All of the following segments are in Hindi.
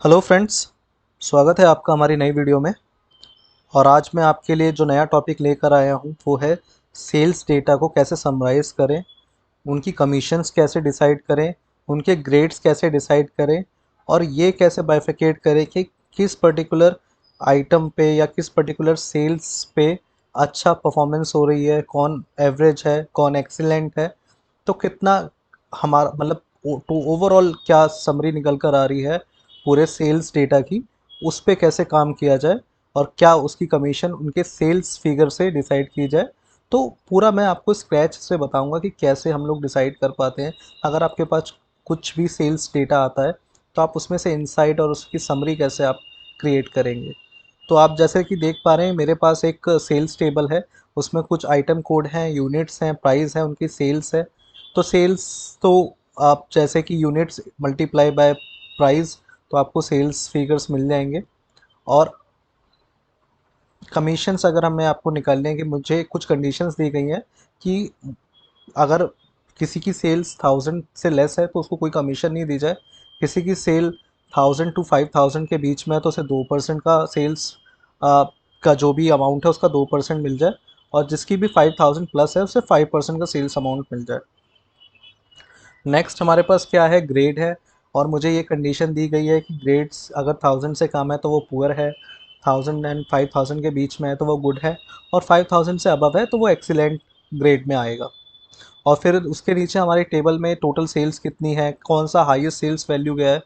हेलो फ्रेंड्स, स्वागत है आपका हमारी नई वीडियो में। और आज मैं आपके लिए जो नया टॉपिक लेकर आया हूँ वो है सेल्स डेटा को कैसे समराइज़ करें, उनकी कमीशंस कैसे डिसाइड करें, उनके ग्रेड्स कैसे डिसाइड करें और ये कैसे बाइफिकेट करें कि किस पर्टिकुलर आइटम पे या किस पर्टिकुलर सेल्स पे अच्छा परफॉर्मेंस हो रही है, कौन एवरेज है, कौन एक्सीलेंट है। तो कितना हमारा मतलब तो ओवरऑल क्या समरी निकल कर आ रही है पूरे सेल्स डेटा की, उस पे कैसे काम किया जाए और क्या उसकी कमीशन उनके सेल्स फिगर से डिसाइड की जाए। तो पूरा मैं आपको स्क्रैच से बताऊंगा कि कैसे हम लोग डिसाइड कर पाते हैं। अगर आपके पास कुछ भी सेल्स डेटा आता है तो आप उसमें से इंसाइट और उसकी समरी कैसे आप क्रिएट करेंगे। तो आप जैसे कि देख पा रहे हैं मेरे पास एक सेल्स टेबल है, उसमें कुछ आइटम कोड हैं, यूनिट्स हैं, प्राइस है, उनकी सेल्स है। तो सेल्स तो आप जैसे कि यूनिट्स मल्टीप्लाई बाय प्राइस तो आपको सेल्स फिगर्स मिल जाएंगे। और कमीशंस अगर हमें आपको निकालने हैं कि मुझे कुछ कंडीशंस दी गई हैं कि अगर किसी की सेल्स 1000 से लेस है तो उसको कोई कमीशन नहीं दी जाए। किसी की सेल 1000 टू 5000 के बीच में है तो उसे 2% का सेल्स का जो भी अमाउंट है उसका 2% मिल जाए। और जिसकी भी 5000 प्लस है उसे 5% का सेल्स अमाउंट मिल जाए। नेक्स्ट हमारे पास क्या है, ग्रेड है। और मुझे ये कंडीशन दी गई है कि ग्रेड्स अगर 1000 से कम है तो वो पुअर है, 1000 एंड 5000 के बीच में है तो वो गुड है, और 5000 से अबव है तो वो एक्सीलेंट ग्रेड में आएगा। और फिर उसके नीचे हमारे टेबल में टोटल सेल्स कितनी है, कौन सा हाईएस्ट सेल्स वैल्यू गया है,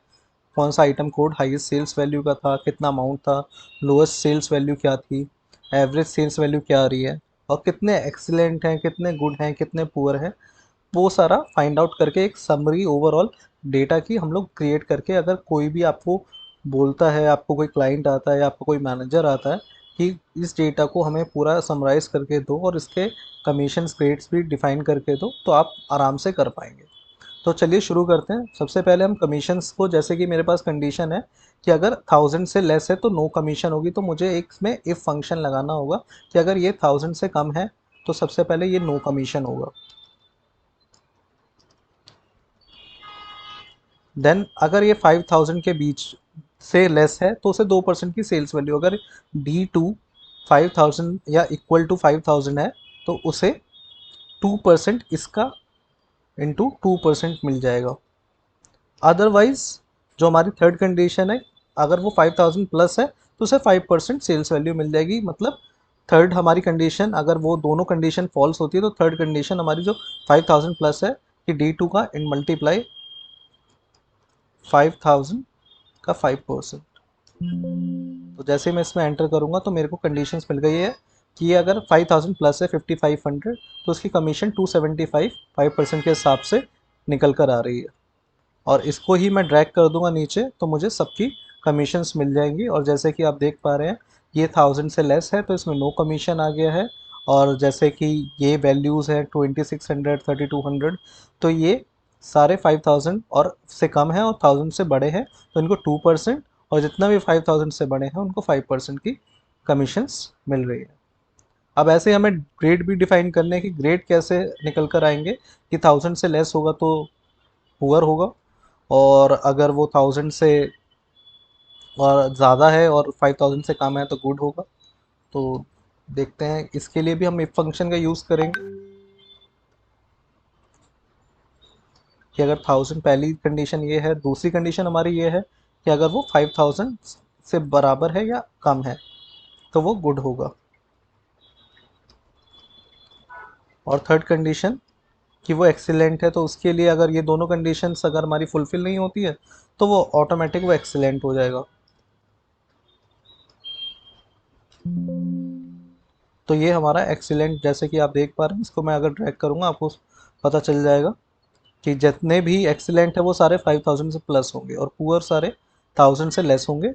कौन सा item code highest sales value का था, कितना अमाउंट था, लोएस्ट सेल्स वैल्यू क्या थी, एवरेज सेल्स वैल्यू क्या आ रही है, और कितने एक्सीलेंट हैं, कितने गुड हैं, कितने पुअर हैं। वो सारा फाइंड आउट करके एक समरी ओवरऑल डेटा की हम लोग क्रिएट करके, अगर कोई भी आपको बोलता है, आपको कोई क्लाइंट आता है या आपको कोई मैनेजर आता है कि इस डेटा को हमें पूरा समराइज करके दो और इसके कमीशन रेट्स भी डिफाइन करके दो, तो आप आराम से कर पाएंगे। तो चलिए शुरू करते हैं। सबसे पहले हम कमीशंस को, जैसे कि मेरे पास कंडीशन है कि अगर 1000 से लेस है तो नो कमीशन होगी, तो मुझे एक इसमें इफ़ फंक्शन लगाना होगा कि अगर ये 1000 से कम है तो सबसे पहले ये नो कमीशन होगा। देन अगर ये 5000 के बीच से लेस है तो उसे 2% की सेल्स वैल्यू, अगर D2 5000 या इक्वल टू 5000 है तो उसे 2% इसका इंटू 2% मिल जाएगा। अदरवाइज जो हमारी थर्ड कंडीशन है, अगर वो 5000 प्लस है तो उसे 5% सेल्स वैल्यू मिल जाएगी। मतलब थर्ड हमारी कंडीशन, अगर वो दोनों कंडीशन फॉल्स होती है तो थर्ड कंडीशन हमारी जो 5000 प्लस है कि D2 का इन मल्टीप्लाई 5000 का 5%। तो जैसे मैं इसमें एंटर करूंगा तो मेरे को कंडीशंस मिल गई है कि ये अगर 5000 प्लस है 5500 तो उसकी कमीशन 275 5% के हिसाब से निकल कर आ रही है। और इसको ही मैं ड्रैग कर दूंगा नीचे तो मुझे सबकी कमीशंस मिल जाएंगी। और जैसे कि आप देख पा रहे हैं ये 1000 से लेस है तो इसमें नो कमीशन आ गया है। और जैसे कि ये वैल्यूज़ है 2600 3200, तो ये सारे 5000 और से कम है और 1000 से बड़े हैं तो इनको 2%, और जितना भी 5000 से बड़े हैं उनको 5% की कमीशंस मिल रही है। अब ऐसे हमें ग्रेड भी डिफाइन करने हैं कि ग्रेड कैसे निकल कर आएंगे कि 1000 से लेस होगा तो पुअर होगा, और अगर वो 1000 से और ज़्यादा है और 5000 से कम है तो गुड होगा। तो देखते हैं, इसके लिए भी हम इफ फंक्शन का यूज़ करेंगे कि अगर 1000, पहली कंडीशन ये है, दूसरी कंडीशन हमारी ये है कि अगर वो 5000 से बराबर है या कम है तो वो गुड होगा। और थर्ड कंडीशन कि वो एक्सीलेंट है, तो उसके लिए अगर ये दोनों कंडीशंस अगर हमारी फुलफिल नहीं होती है तो वो ऑटोमेटिक वो एक्सीलेंट हो जाएगा। तो ये हमारा एक्सीलेंट, जैसे कि आप देख पा रहे हैं, इसको मैं अगर ड्रैग करूँगा आपको पता चल जाएगा कि जितने भी एक्सीलेंट है वो सारे 5000 से प्लस होंगे और पुअर सारे 1000 से लेस होंगे,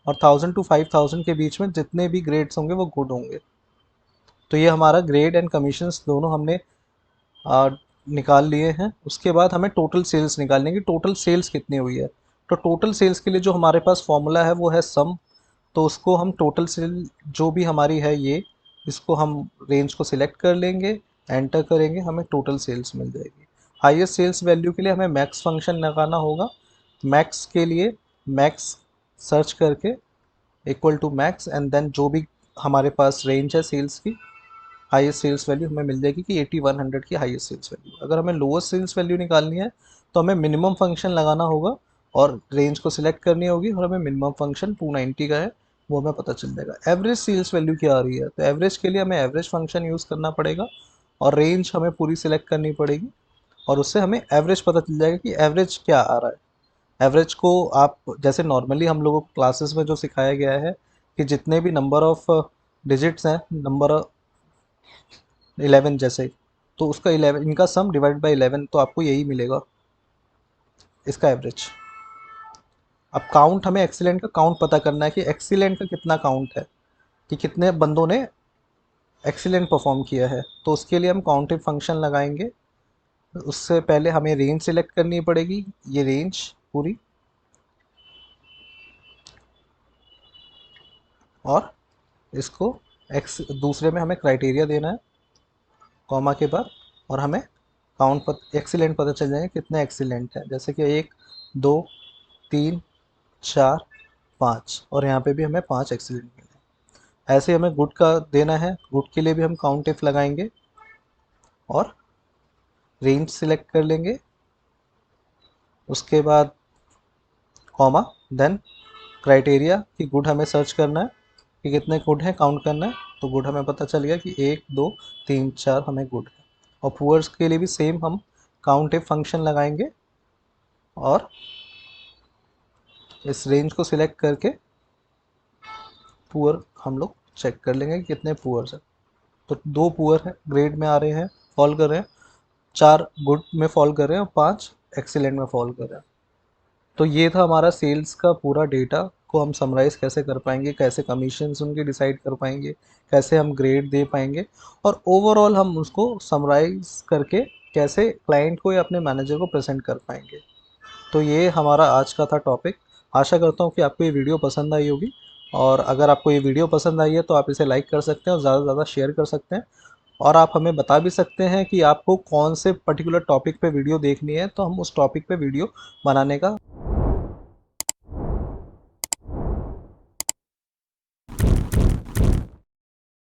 और 1000 टू 5000 के बीच में जितने भी ग्रेड्स होंगे वो गुड होंगे। तो ये हमारा ग्रेड एंड कमीशंस दोनों हमने आ, निकाल लिए हैं। उसके बाद हमें टोटल सेल्स निकालने की, टोटल सेल्स कितनी हुई है। तो टोटल सेल्स के लिए जो हमारे पास फॉर्मूला है वो है सम। तो उसको हम टोटल सेल जो भी हमारी है ये, इसको हम रेंज को सिलेक्ट कर लेंगे, एंटर करेंगे, हमें टोटल सेल्स मिल जाएगी। हाईएस्ट सेल्स वैल्यू के लिए हमें मैक्स फंक्शन लगाना होगा। मैक्स के लिए मैक्स सर्च करके equal to max, and then जो भी हमारे पास रेंज है सेल्स की, हाईएस्ट सेल्स वैल्यू हमें मिल जाएगी कि 8100 की हाईएस्ट सेल्स वैल्यू। अगर हमें लोएस्ट सेल्स वैल्यू निकालनी है तो हमें मिनिमम फंक्शन लगाना होगा और रेंज को सिलेक्ट करनी होगी, और हमें मिनिमम फंक्शन 290 का है वो हमें पता चल जाएगा। एवरेज सेल्स वैल्यू क्या आ रही है, तो एवरेज के लिए हमें एवरेज फंक्शन यूज़ करना पड़ेगा और रेंज हमें पूरी सिलेक्ट करनी पड़ेगी, और उससे हमें एवरेज पता चल जाएगा कि एवरेज क्या आ रहा है। एवरेज को आप जैसे नॉर्मली हम लोगों को क्लासेस में जो सिखाया गया है कि जितने भी नंबर ऑफ डिजिट्स हैं, नंबर 11 जैसे, तो उसका 11 इनका सम डिवाइड बाई 11, तो आपको यही मिलेगा इसका एवरेज। अब काउंट, हमें एक्सीलेंट का काउंट पता करना है कि एक्सीलेंट का कितना काउंट है, कि कितने बंदों ने एक्सीलेंट परफॉर्म किया है। तो उसके लिए हम काउंटिंग फंक्शन लगाएंगे। उससे पहले हमें रेंज सिलेक्ट करनी पड़ेगी, ये रेंज पूरी, और इसको एक्स दूसरे में हमें क्राइटेरिया देना है कॉमा के बाद, और हमें एक्सीलेंट पता चल जाएंगे कितने एक्सीलेंट है, जैसे कि 1 2 3 4 5, और यहाँ पे भी हमें 5 एक्सीलेंट मिले। ऐसे हमें गुड का देना है, गुड के लिए भी हम काउंट इफ लगाएंगे और रेंज सिलेक्ट कर लेंगे, उसके बाद कॉमा, देन क्राइटेरिया कि गुड हमें सर्च करना है कि कितने गुड हैं, काउंट करना है। तो गुड हमें पता चल गया कि 1 2 3 4 हमें गुड है। और पुअर्स के लिए भी सेम हम काउंट इफ फंक्शन लगाएंगे और इस रेंज को सिलेक्ट करके पुअर हम लोग चेक कर लेंगे कि कितने पुअर्स हैं। तो 2 पुअर हैं, ग्रेड में आ रहे हैं, फॉल कर रहे हैं, 4 गुड में फॉल कर रहे हैं और 5 एक्सीलेंट में फॉल कर रहे हैं। तो ये था हमारा सेल्स का पूरा डेटा को हम समराइज़ कैसे कर पाएंगे, कैसे कमीशंस उनके डिसाइड कर पाएंगे, कैसे हम ग्रेड दे पाएंगे, और ओवरऑल हम उसको समराइज़ करके कैसे क्लाइंट को या अपने मैनेजर को प्रेजेंट कर पाएंगे। तो ये हमारा आज का था टॉपिक। आशा करता हूँ कि आपको ये वीडियो पसंद आई होगी, और अगर आपको ये वीडियो पसंद आई है तो आप इसे लाइक कर सकते हैं और ज़्यादा से ज़्यादा शेयर कर सकते हैं। और आप हमें बता भी सकते हैं कि आपको कौन से पर्टिकुलर टॉपिक पे वीडियो देखनी है, तो हम उस टॉपिक पे वीडियो बनाने का